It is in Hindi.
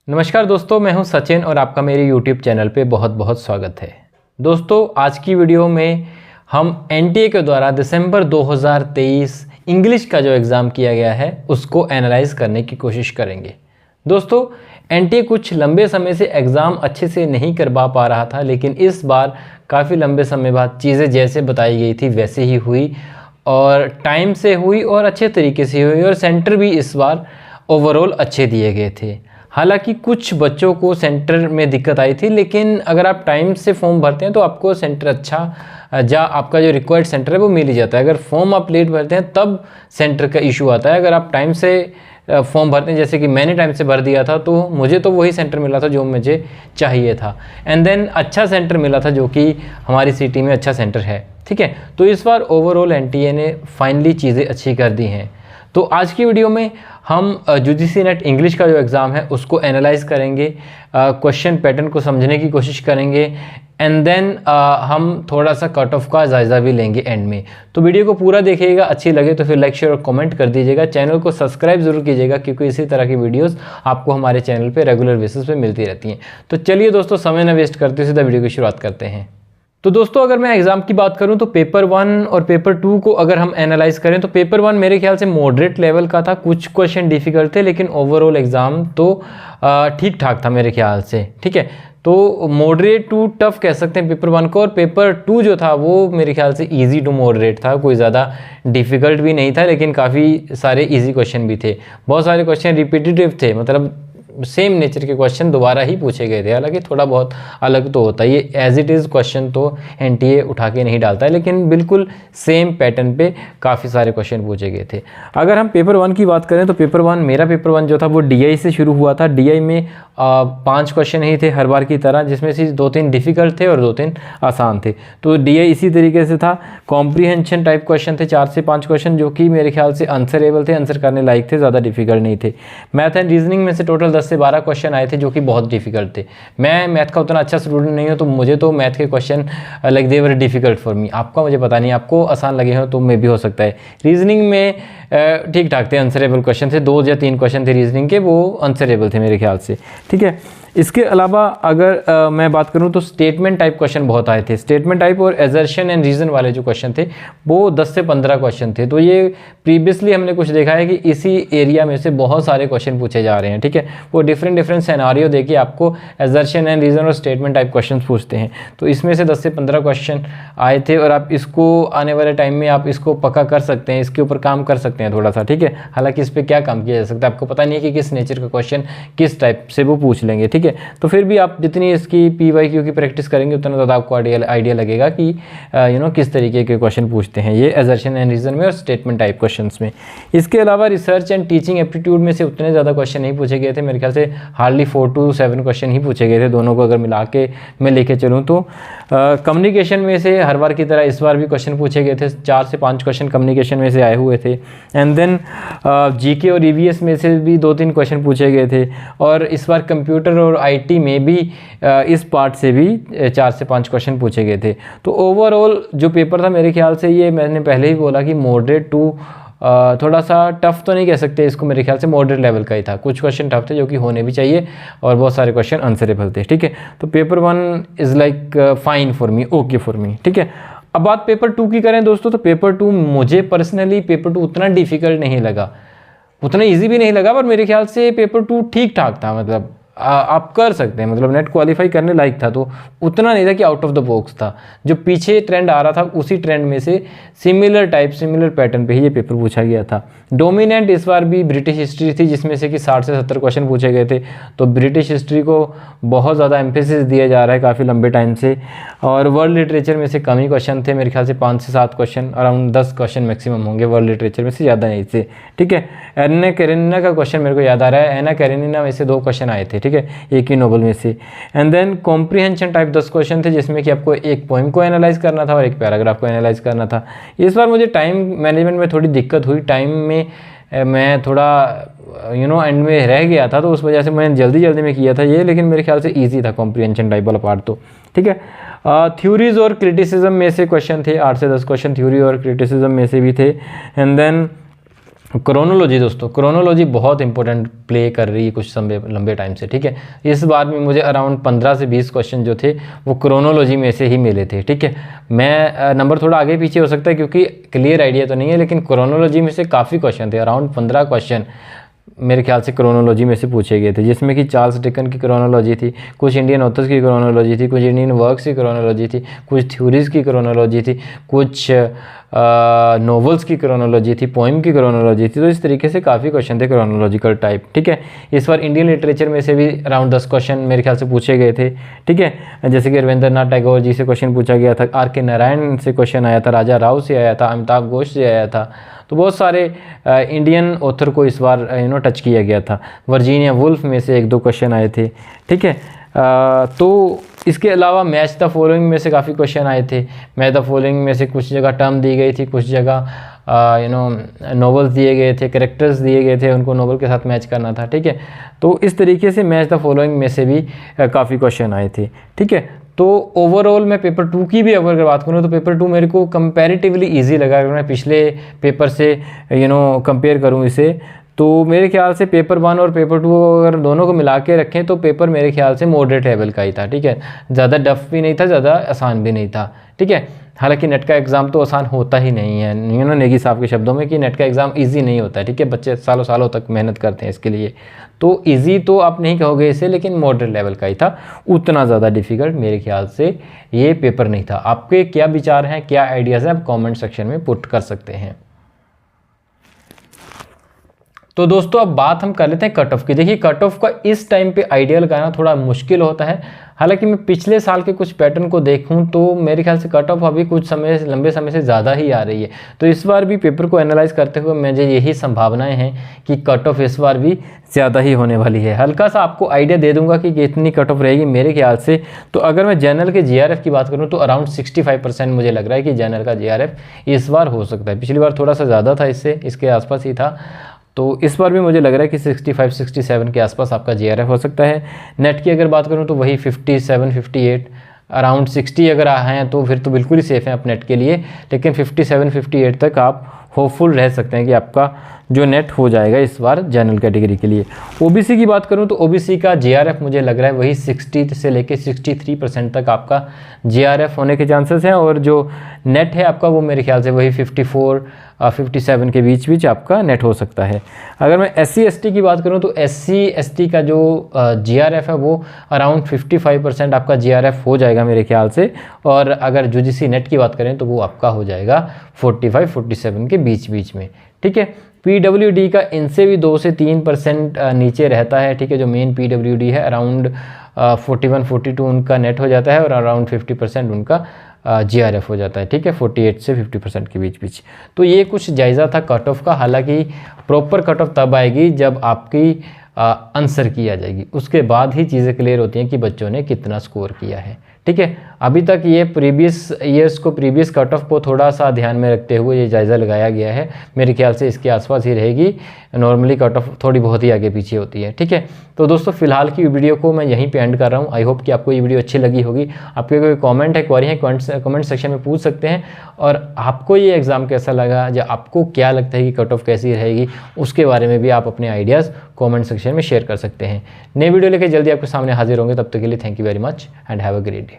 नमस्कार दोस्तों, मैं हूं सचिन और आपका मेरे YouTube चैनल पे बहुत बहुत स्वागत है। दोस्तों, आज की वीडियो में हम NTA के द्वारा दिसंबर 2023 इंग्लिश का जो एग्ज़ाम किया गया है उसको एनालाइज करने की कोशिश करेंगे। दोस्तों, NTA कुछ लंबे समय से एग्ज़ाम अच्छे से नहीं करवा पा रहा था, लेकिन इस बार काफ़ी लंबे समय बाद चीज़ें जैसे बताई गई थी वैसे ही हुई और टाइम से हुई और अच्छे तरीके से हुई और सेंटर भी इस बार ओवरऑल अच्छे दिए गए थे। हालांकि कुछ बच्चों को सेंटर में दिक्कत आई थी, लेकिन अगर आप टाइम से फॉर्म भरते हैं तो आपको सेंटर अच्छा आपका जो रिक्वायर्ड सेंटर है वो मिल ही जाता है। अगर फॉर्म आप लेट भरते हैं तब सेंटर का इशू आता है। अगर आप टाइम से फॉर्म भरते हैं, जैसे कि मैंने टाइम से भर दिया था, तो मुझे तो वही सेंटर मिला था जो मुझे चाहिए था। एंड देन अच्छा सेंटर मिला था जो कि हमारी सिटी में अच्छा सेंटर है। ठीक है, तो इस बार ओवरऑल NTA ने फाइनली चीज़ें अच्छी कर दी हैं। तो आज की वीडियो में हम UGC नेट इंग्लिश का जो एग्ज़ाम है उसको एनालाइज करेंगे, क्वेश्चन पैटर्न को समझने की कोशिश करेंगे एंड देन हम थोड़ा सा कट ऑफ का जायज़ा भी लेंगे एंड में। तो वीडियो को पूरा देखिएगा, अच्छी लगे तो फिर लाइक शेयर और कमेंट कर दीजिएगा। चैनल को सब्सक्राइब ज़रूर कीजिएगा क्योंकि इसी तरह की वीडियोस आपको हमारे चैनल पे रेगुलर बेसिस पे मिलती रहती हैं। तो चलिए दोस्तों, समय न वेस्ट करते सीधा वीडियो की शुरुआत करते हैं। तो दोस्तों, अगर मैं एग्ज़ाम की बात करूं तो पेपर 1 और पेपर 2 को अगर हम एनालाइज करें तो पेपर 1 मेरे ख्याल से मॉडरेट लेवल का था। कुछ क्वेश्चन डिफ़िकल्ट थे, लेकिन ओवरऑल एग्ज़ाम तो ठीक ठाक था मेरे ख्याल से। ठीक है, तो मॉडरेट टू टफ कह सकते हैं पेपर 1 को, और पेपर 2 जो था वो मेरे ख्याल से इजी टू मॉडरेट था। कोई ज़्यादा डिफ़िकल्ट भी नहीं था, लेकिन काफ़ी सारे इजी क्वेश्चन भी थे। बहुत सारे क्वेश्चन रिपीटेटिव थे, मतलब सेम नेचर के क्वेश्चन दोबारा ही पूछे गए थे। हालांकि थोड़ा बहुत अलग तो होता है, ये एज इट इज़ क्वेश्चन तो NTA उठा के नहीं डालता है, लेकिन बिल्कुल सेम पैटर्न पे काफ़ी सारे क्वेश्चन पूछे गए थे। अगर हम पेपर 1 की बात करें तो मेरा पेपर 1 जो था वो DI से शुरू हुआ था। DI में 5 क्वेश्चन ही थे हर बार की तरह, जिसमें से 2-3 डिफ़िकल्ट थे और 2-3 आसान थे। तो DI इसी तरीके से था। कॉम्प्रीहेंशन टाइप क्वेश्चन थे 4 से 5 क्वेश्चन, जो कि मेरे ख्याल से आंसरेबल थे, आंसर करने लायक थे, ज़्यादा डिफिकल्ट नहीं थे। मैथ एंड रीजनिंग में से टोटल 10 से 12 क्वेश्चन आए थे जो कि बहुत डिफिकल्ट थे। मैं मैथ का उतना अच्छा स्टूडेंट नहीं हूँ, तो मुझे तो मैथ के question like they were difficult for me. आपका मुझे पता नहीं, आपको आसान लगे हो तो मे भी हो सकता है। रीजनिंग में ठीक ठाक थे, आंसरेबल क्वेश्चन थे। 2 या 3 क्वेश्चन थे रीजनिंग के, वो आंसरेबल थे मेरे ख्याल से। ठीक है, इसके अलावा अगर मैं बात करूं तो स्टेटमेंट टाइप क्वेश्चन बहुत आए थे। स्टेटमेंट टाइप और एजर्शन एंड रीज़न वाले जो क्वेश्चन थे वो 10 से 15 क्वेश्चन थे। तो ये प्रीवियसली हमने कुछ देखा है कि इसी एरिया में से बहुत सारे क्वेश्चन पूछे जा रहे हैं। ठीक है, वो डिफरेंट सिनेरियो देके आपको एजर्शन एंड रीज़न और स्टेटमेंट टाइप क्वेश्चन पूछते हैं। तो इसमें से 10 से 15 क्वेश्चन आए थे और आप इसको आने वाले टाइम में आप इसको पक्का कर सकते हैं, इसके ऊपर काम कर सकते हैं थोड़ा सा। ठीक है, हालांकि इस पर क्या काम किया जा सकता है आपको पता नहीं है कि किस नेचर का क्वेश्चन किस टाइप से वो पूछ लेंगे। ठीक है, तो फिर भी आप जितनी इसकी PYQ की प्रैक्टिस करेंगे उतना ज़्यादा आपको आइडिया लगेगा कि किस तरीके के क्वेश्चन पूछते हैं ये एजर्शन एंड रीजन में और स्टेटमेंट टाइप क्वेश्चंस में। इसके अलावा रिसर्च एंड टीचिंग एप्टीट्यूड में से उतने ज़्यादा क्वेश्चन नहीं पूछे गए थे। मेरे ख्याल से हार्डली 4 to 7 क्वेश्चन ही पूछे गए थे, दोनों को अगर मिला के मैं लेके चलूँ तो। कम्युनिकेशन में से हर बार की तरह इस बार भी क्वेश्चन पूछे गए थे। 4 से 5 क्वेश्चन कम्युनिकेशन में से आए हुए थे। एंड देन GK और EVS में से भी 2-3 क्वेश्चन पूछे गए थे। और इस बार कंप्यूटर और IT में भी इस पार्ट से भी 4 से 5 क्वेश्चन पूछे गए थे। तो ओवरऑल जो पेपर था मेरे ख्याल से, ये मैंने पहले ही बोला कि मॉडरेट टू थोड़ा सा टफ तो नहीं कह सकते इसको, मेरे ख्याल से मॉडरेट लेवल का ही था। कुछ क्वेश्चन टफ थे जो कि होने भी चाहिए और बहुत सारे क्वेश्चन आंसरेबल थे। ठीक है, तो paper 1 is like fine for me, okay for me. ठीक है, अब बात पेपर 2 की करें दोस्तों, तो पेपर 2 मुझे पर्सनली पेपर 2 उतना डिफिकल्ट नहीं लगा, उतना ईजी भी नहीं लगा, पर मेरे ख्याल से पेपर 2 ठीक ठाक था। मतलब आप कर सकते हैं, मतलब नेट क्वालिफाई करने लायक था। तो उतना नहीं था कि आउट ऑफ द बॉक्स था। जो पीछे ट्रेंड आ रहा था उसी ट्रेंड में से सिमिलर पैटर्न पे ही ये पेपर पूछा गया था। डोमिनेंट इस बार भी ब्रिटिश हिस्ट्री थी, जिसमें से कि 60 से 70 क्वेश्चन पूछे गए थे। तो ब्रिटिश हिस्ट्री को बहुत ज़्यादा एम्फेसिस दिया जा रहा है काफ़ी लंबे टाइम से। और वर्ल्ड लिटरेचर में से कम ही क्वेश्चन थे, मेरे ख्याल से 5 से 7 क्वेश्चन, अराउंड 10 क्वेश्चन मैक्सिमम होंगे वर्ल्ड लिटरेचर में से, ज़्यादा नहीं थे। ठीक है, एना कैरेनिना का क्वेश्चन मेरे को याद आ रहा है। एना कैरेनिना में से 2 क्वेश्चन आए थे। ठीक है, एक ही नोबल में से। And then comprehension type 10 question थे, जिसमें कि आपको एक पोइम को एनालाइज करना था और एक पैराग्राफ को एनालाइज करना था। इस बार मुझे टाइम मैनेजमेंट में थोड़ी दिक्कत हुई, टाइम में मैं थोड़ा एंड में रह गया था, तो उस वजह से मैंने जल्दी में किया था ये, लेकिन मेरे ख्याल से ईजी था कॉम्प्रीहेंशन टाइप वाला पार्ट तो। ठीक है, थ्योरीज और क्रिटिसिज्म में से क्वेश्चन थे, 8 से 10 क्वेश्चन थ्योरी और क्रिटिसिज्म में से भी थे। एंड देन क्रोनोलॉजी दोस्तों, क्रोनोलॉजी बहुत इंपॉर्टेंट प्ले कर रही है कुछ लंबे टाइम से, ठीक है। इस बार में मुझे अराउंड 15 से 20 क्वेश्चन जो थे वो क्रोनोलॉजी में से ही मिले थे, ठीक है। मैं नंबर थोड़ा आगे पीछे हो सकता है क्योंकि क्लियर आइडिया तो नहीं है, लेकिन क्रोनोलॉजी में से काफ़ी क्वेश्चन थे, अराउंड 15 क्वेश्चन मेरे ख्याल से क्रोनोलॉजी में से पूछे गए थे, जिसमें कि चार्ल्स डिकन की क्रोनोलॉजी थी, कुछ इंडियन ऑथर्स की क्रोनोलॉजी थी, कुछ इंडियन वर्क्स की क्रोनोलॉजी थी, कुछ थ्योरीज़ की क्रोनोलॉजी थी, कुछ नॉवेल्स की क्रोनोलॉजी थी, पोइम की क्रोनोलॉजी थी। तो इस तरीके से काफ़ी क्वेश्चन थे क्रोनोलॉजिकल टाइप, ठीक है। इस बार इंडियन लिटरेचर में से भी अराउंड 10 क्वेश्चन मेरे ख्याल से पूछे गए थे, ठीक है। जैसे कि रविंद्रनाथ टैगोर जी से क्वेश्चन पूछा गया था, आर के नारायण से क्वेश्चन आया था, राजा राव से आया था, अमिताभ घोष से आया था। तो बहुत सारे इंडियन ऑथर को इस बार टच किया गया था। वर्जीनिया वुल्फ में से 1-2 क्वेश्चन आए थे, ठीक है। तो इसके अलावा मैच द फॉलोइंग में से काफ़ी क्वेश्चन आए थे। मैच द फॉलोइंग में से कुछ जगह टर्म दी गई थी, कुछ जगह नॉवेल्स दिए गए थे, कैरेक्टर्स दिए गए थे, उनको नॉवेल के साथ मैच करना था, ठीक है। तो इस तरीके से मैच द फॉलोइंग में से भी काफ़ी क्वेश्चन आए थे, ठीक है। तो ओवरऑल मैं पेपर 2 की भी अगर बात करूँ तो पेपर 2 मेरे को कंपैरेटिवली इजी लगा। अगर मैं पिछले पेपर से कंपेयर करूँ इसे, तो मेरे ख्याल से पेपर 1 और पेपर 2 अगर दोनों को मिला के रखें तो पेपर मेरे ख्याल से मॉडरेट लेवल का ही था, ठीक है। ज़्यादा डफ भी नहीं था, ज़्यादा आसान भी नहीं था, ठीक है। हालांकि नेट का एग्ज़ाम तो आसान होता ही नहीं है, नेगी साहब के शब्दों में कि नेट का एग्ज़ाम इजी नहीं होता है, ठीक है। बच्चे सालों सालों तक मेहनत करते हैं इसके लिए, तो इजी तो आप नहीं कहोगे इसे, लेकिन मॉडरेट लेवल का ही था, उतना ज़्यादा डिफ़िकल्ट मेरे ख्याल से ये पेपर नहीं था। आपके क्या विचार हैं, क्या आइडियाज़ हैं, आप कॉमेंट सेक्शन में पुट कर सकते हैं। तो दोस्तों अब बात हम कर लेते हैं कट ऑफ की। देखिए कट ऑफ का इस टाइम पे आइडिया लगाना थोड़ा मुश्किल होता है। हालांकि मैं पिछले साल के कुछ पैटर्न को देखूं तो मेरे ख्याल से कट ऑफ अभी कुछ समय लंबे समय से ज़्यादा ही आ रही है। तो इस बार भी पेपर को एनालाइज करते हुए मुझे यही संभावनाएं हैं कि कट ऑफ इस बार भी ज़्यादा ही होने वाली है। हल्का सा आपको आइडिया दे दूंगा कि कितनी कट ऑफ रहेगी मेरे ख्याल से। तो अगर मैं जनरल के जीआरएफ की बात करूँ तो अराउंड 65% मुझे लग रहा है कि जनरल का जीआरएफ इस बार हो सकता है। पिछली बार थोड़ा सा ज़्यादा था, इससे इसके आसपास ही था, तो इस बार भी मुझे लग रहा है कि 65-67 के आसपास आपका जीआरएफ हो सकता है। नेट की अगर बात करूं तो वही 57-58 अराउंड 60 अगर हैं तो फिर तो बिल्कुल ही सेफ़ हैं आप नेट के लिए। लेकिन 57-58 तक आप होपफुल रह सकते हैं कि आपका जो नेट हो जाएगा इस बार जनरल कैटेगरी के लिए। ओबीसी की बात करूं तो ओबीसी का जीआरएफ मुझे लग रहा है वही 60 से लेके 63% तक आपका जीआरएफ होने के चांसेस हैं, और जो नेट है आपका वो मेरे ख्याल से वही 54-57 के बीच आपका नेट हो सकता है। अगर मैं SC ST की बात करूं तो SC ST का जो जीआरएफ है वो अराउंड 55% आपका जीआरएफ हो जाएगा मेरे ख्याल से, और अगर यूजीसी नेट की बात करें तो वो आपका हो जाएगा 45-47 के बीच में, ठीक है। PWD का इनसे भी 2 से 3% नीचे रहता है, ठीक है। जो मेन PWD है अराउंड 41-42 उनका नेट हो जाता है, और अराउंड 50% उनका जीआरएफ हो जाता है, ठीक है। 48 से 50% के बीच। तो ये कुछ जायज़ा था कट ऑफ का। हालांकि प्रॉपर कट ऑफ तब आएगी जब आपकी आंसर की आ जाएगी, उसके बाद ही चीज़ें क्लियर होती हैं कि बच्चों ने कितना स्कोर किया है, ठीक है। अभी तक ये प्रीवियस कट ऑफ को थोड़ा सा ध्यान में रखते हुए ये जायज़ा लगाया गया है। मेरे ख्याल से इसके आसपास ही रहेगी। नॉर्मली कट ऑफ थोड़ी बहुत ही आगे पीछे होती है, ठीक है। तो दोस्तों फिलहाल की वीडियो को मैं यहीं पे एंड कर रहा हूँ। आई होप कि आपको ये वीडियो अच्छी लगी होगी। आपके कोई कमेंट है, क्वेरी है, कमेंट सेक्शन में पूछ सकते हैं। और आपको ये एग्ज़ाम कैसा लगा, या आपको क्या लगता है कि कट ऑफ कैसी रहेगी, उसके बारे में भी आप अपने आइडियाज़ कॉमेंट सेक्शन में शेयर कर सकते हैं। नई वीडियो लेकर जल्दी आपके सामने हाजिर होंगे। तब तक के लिए thank you very much and have a great day.